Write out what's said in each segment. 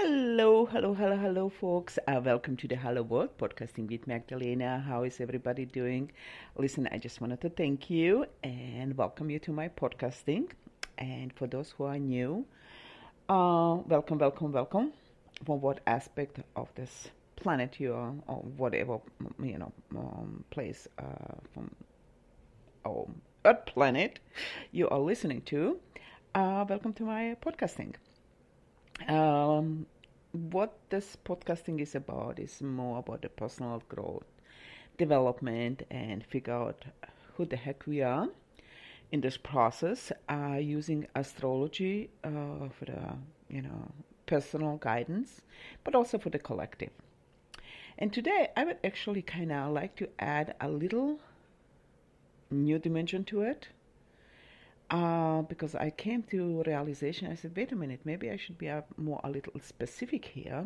Hello, folks. Welcome to the Hello World, podcasting with Magdalena. How is everybody doing? Listen, I just wanted to thank you and welcome you to my podcasting. And for those who are new, welcome. From what aspect of this planet you are, or whatever, place from our Earth planet you are listening to, welcome to my podcasting. What this podcasting is about is more about the personal growth, development, and figure out who the heck we are in this process, using astrology for the personal guidance, but also for the collective. And today I would actually kind of like to add a little new dimension to it. Because I came to realization, I said, wait a minute, maybe I should be a little specific here,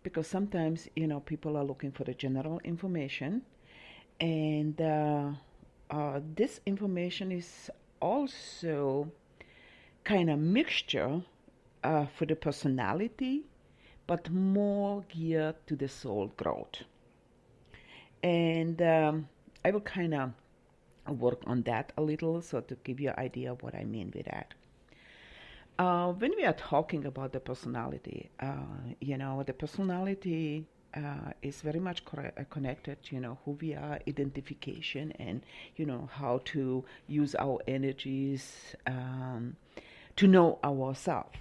because sometimes, people are looking for the general information, and this information is also kind of mixture for the personality, but more geared to the soul growth. And I will kind of work on that a little, so to give you an idea of what I mean with that. When we are talking about the personality, the personality is very much connected, who we are, identification, and, how to use our energies to know ourselves.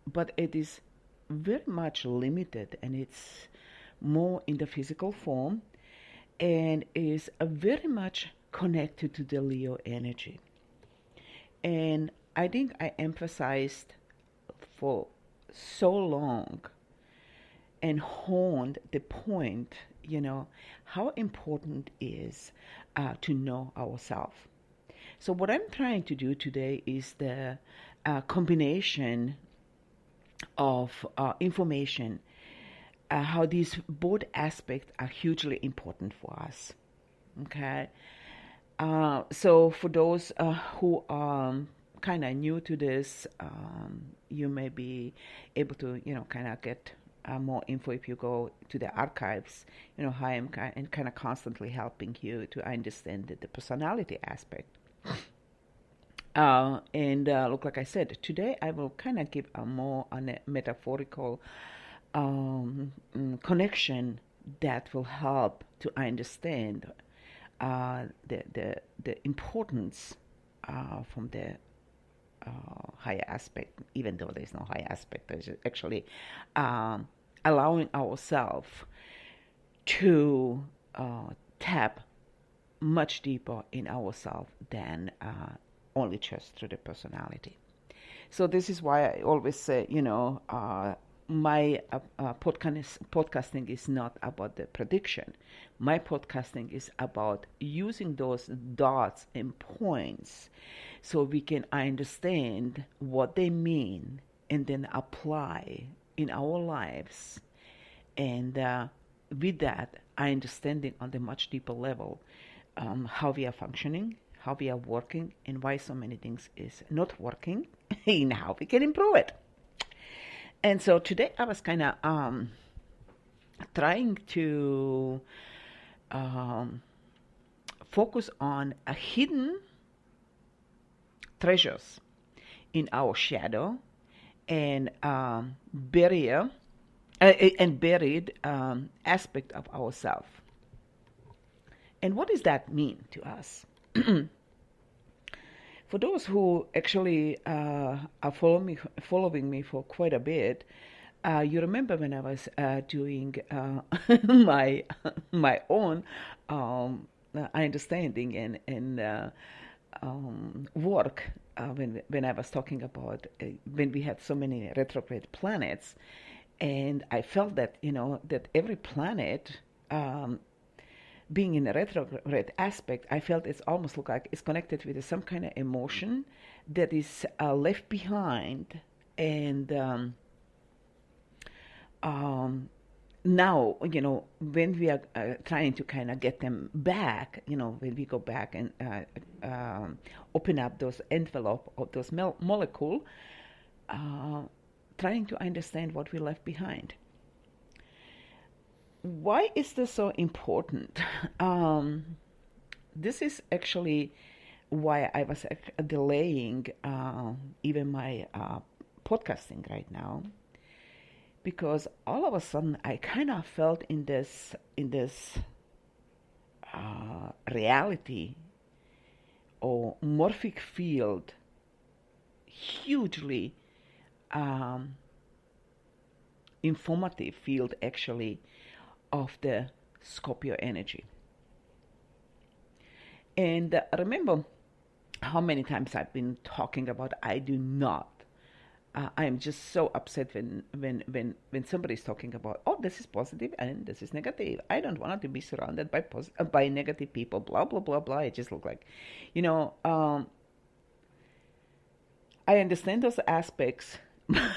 But it is very much limited, and it's more in the physical form, and is very much connected to the Leo energy. And I think I emphasized for so long and honed the point, how important it is to know ourselves. So what I'm trying to do today is the combination of information, how these both aspects are hugely important for us. Okay. So for those who are kind of new to this, you may be able to, kind of get more info if you go to the archives. How I'm kind of constantly helping you to understand the personality aspect. And look, like I said, today I will kind of give a more metaphorical connection that will help to understand the importance from the higher aspect, even though there's no higher aspect. There's actually allowing ourselves to tap much deeper in ourselves than only just through the personality. So this is why I always say, my podcasting is not about the prediction. My podcasting is about using those dots and points so we can understand what they mean and then apply in our lives. And with that, understanding on the much deeper level how we are functioning, how we are working, and why so many things is not working, and how we can improve it. And so today I was kind of trying to focus on a hidden treasures in our shadow and buried aspect of ourselves. And what does that mean to us? For those who actually are following me for quite a bit, you remember when I was doing my own understanding and work when I was talking about when we had so many retrograde planets, and I felt that that every planet. Being in a retrograde aspect, I felt it's almost look like it's connected with some kind of emotion that is left behind, and now, when we are trying to kind of get them back, when we go back and open up those envelope of those molecule, trying to understand what we left behind. Why is this so important? This is actually why I was delaying even my podcasting right now, because all of a sudden I kind of felt in this reality or morphic field, hugely informative field actually of the Scorpio energy. And remember how many times I've been talking about I do not. I am just so upset when somebody's talking about, oh, this is positive and this is negative. I don't want to be surrounded by negative people, blah, blah, blah, blah. It just look like, I understand those aspects,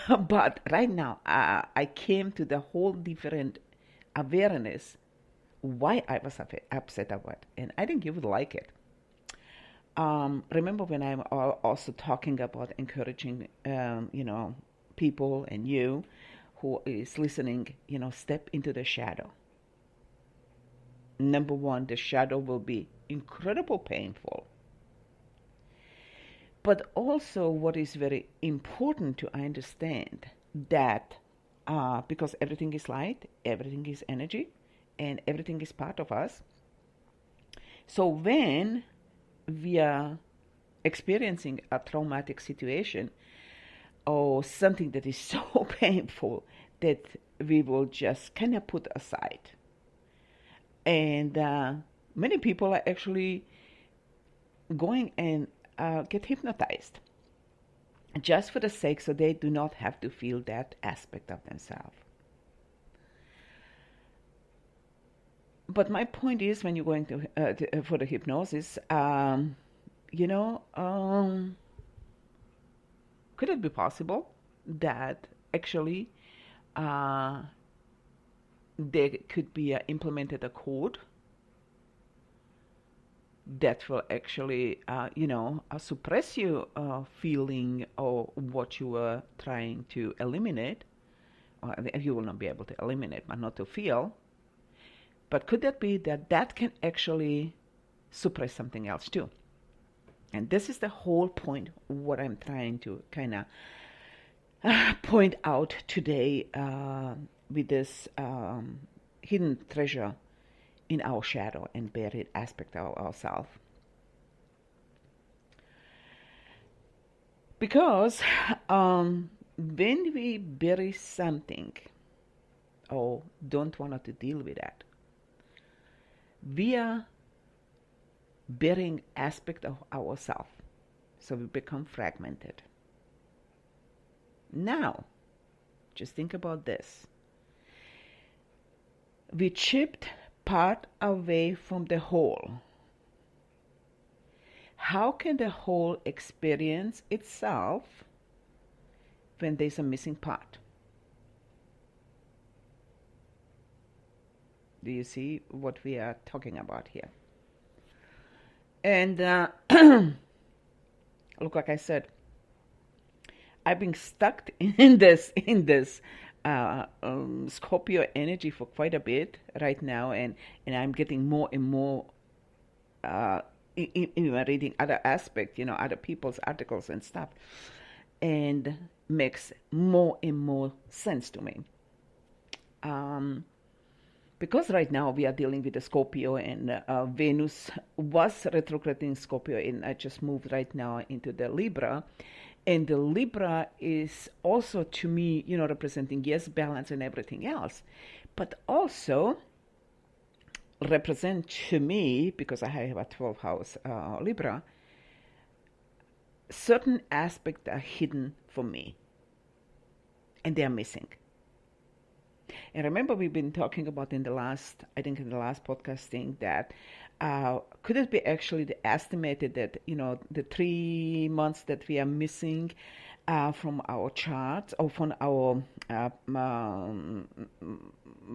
but right now I came to the whole different awareness why I was upset about it, and I think you would like it. Remember when I'm also talking about encouraging, people and you who is listening, step into the shadow. Number one, the shadow will be incredibly painful. But also what is very important to understand that because everything is light, everything is energy, and everything is part of us. So when we are experiencing a traumatic situation or something that is so painful that we will just kind of put aside. And many people are actually going and get hypnotized just for the sake so they do not have to feel that aspect of themselves. But my point is, when you're going to for the hypnosis, could it be possible that actually there could be implemented a code that will actually, suppress your feeling or what you were trying to eliminate? Or you will not be able to eliminate, but not to feel. But could that be that can actually suppress something else too? And this is the whole point, what I'm trying to kind of point out today with this hidden treasure in our shadow and buried aspect of ourselves. Because when we bury something or don't want to deal with that, we are burying aspect of ourselves, so we become fragmented. Now, just think about this. We chipped part away from the whole. How can the whole experience itself when there's a missing part? Do you see what we are talking about here? And look, like I said, I've been stuck in this Scorpio energy for quite a bit right now, and I'm getting more and more in reading other aspects, other people's articles and stuff, and makes more and more sense to me. Because right now we are dealing with the Scorpio, and Venus was retrograding Scorpio, and I just moved right now into the Libra. And the Libra is also, to me, representing, yes, balance and everything else, but also represent to me, because I have a 12th house Libra, certain aspects are hidden for me, and they are missing. And remember, we've been talking about in the last podcasting that could it be actually estimated that, the 3 months that we are missing from our charts or from our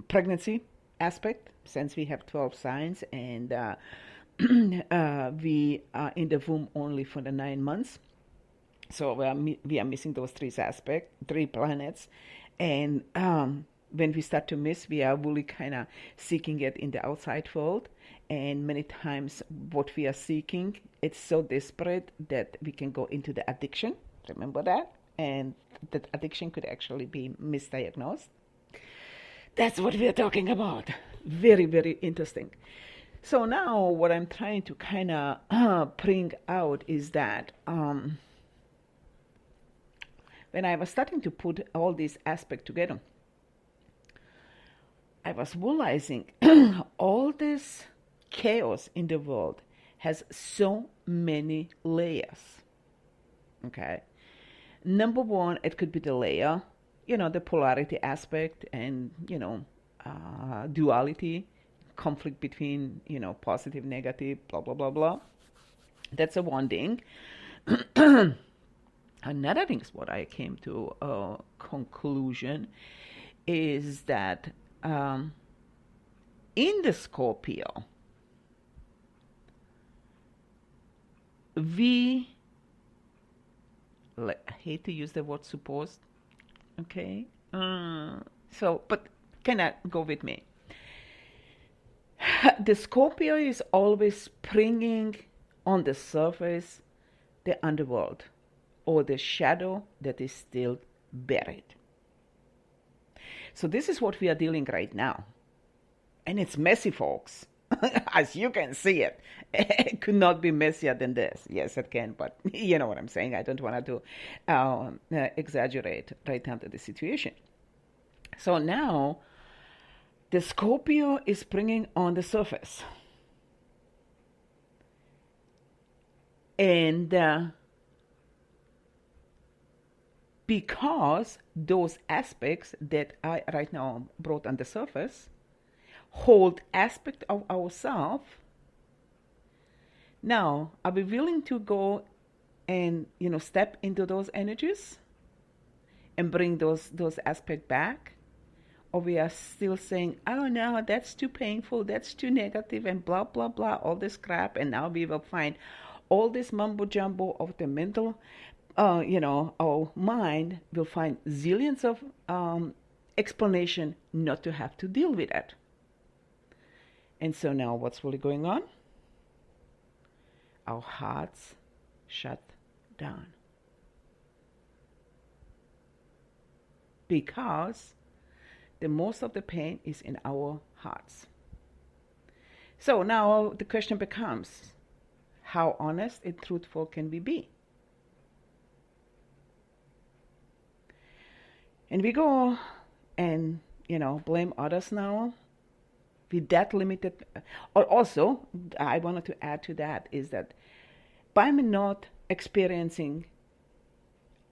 pregnancy aspect, since we have 12 signs and we are in the womb only for the 9 months, So we are missing those three planets, and when we start to miss, we are really kind of seeking it in the outside world, and many times what we are seeking, it's so desperate that we can go into the addiction. Remember that? And that addiction could actually be misdiagnosed. That's what we are talking about. Very, very interesting. So now what I'm trying to kind of bring out is that when I was starting to put all these aspects together, I was realizing all this chaos in the world has so many layers. Okay. Number one, it could be the layer, the polarity aspect and, duality, conflict between, positive, negative, blah, blah, blah, blah. That's a one thing. Another thing is what I came to a conclusion is that in the Scorpio, I hate to use the word supposed, okay? But can I go with me? The Scorpio is always bringing on the surface the underworld or the shadow that is still buried. So this is what we are dealing right now. And it's messy, folks. As you can see it. It could not be messier than this. Yes, it can, but you know what I'm saying. I don't want to exaggerate right now to the situation. So now, the Scorpio is bringing on the surface. And because those aspects that I right now brought on the surface hold aspect of ourselves, now are we willing to go and step into those energies and bring those aspects back? Or we are still saying, oh no, that's too painful, that's too negative, and blah blah blah, all this crap, and now we will find all this mumbo jumbo of the mental our mind will find zillions of explanation not to have to deal with it. And so now what's really going on? Our hearts shut down. Because the most of the pain is in our hearts. So now the question becomes, how honest and truthful can we be? And we go and, blame others now with that limited. Or also, I wanted to add to that is that by not experiencing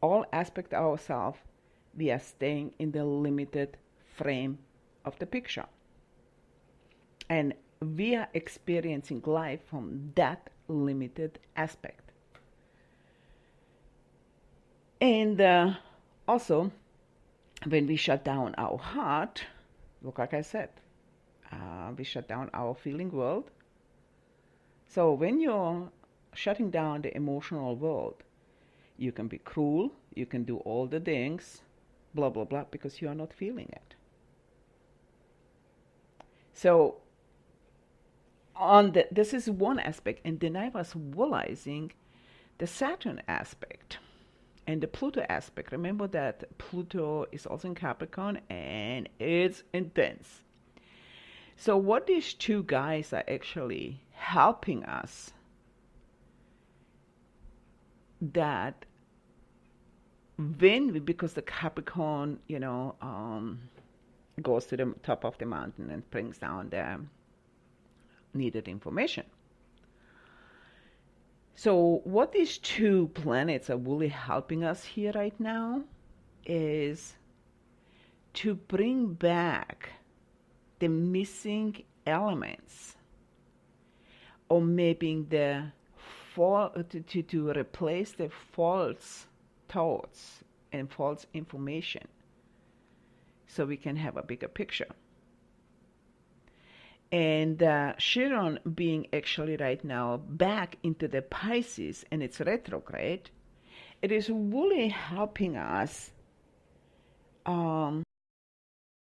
all aspects of ourselves, we are staying in the limited frame of the picture. And we are experiencing life from that limited aspect. And also, when we shut down our heart, look, like I said, we shut down our feeling world. So when you're shutting down the emotional world, you can be cruel, you can do all the things, blah, blah, blah, because you are not feeling it. So this is one aspect. And then I was realizing the Saturn aspect. And the Pluto aspect, remember that Pluto is also in Capricorn and it's intense. So what these two guys are actually helping us, that because the Capricorn, goes to the top of the mountain and brings down the needed information. So what these two planets are really helping us here right now is to bring back the missing elements, or maybe to replace the false thoughts and false information, so we can have a bigger picture. And Chiron being actually right now back into the Pisces, and it's retrograde, It is really helping us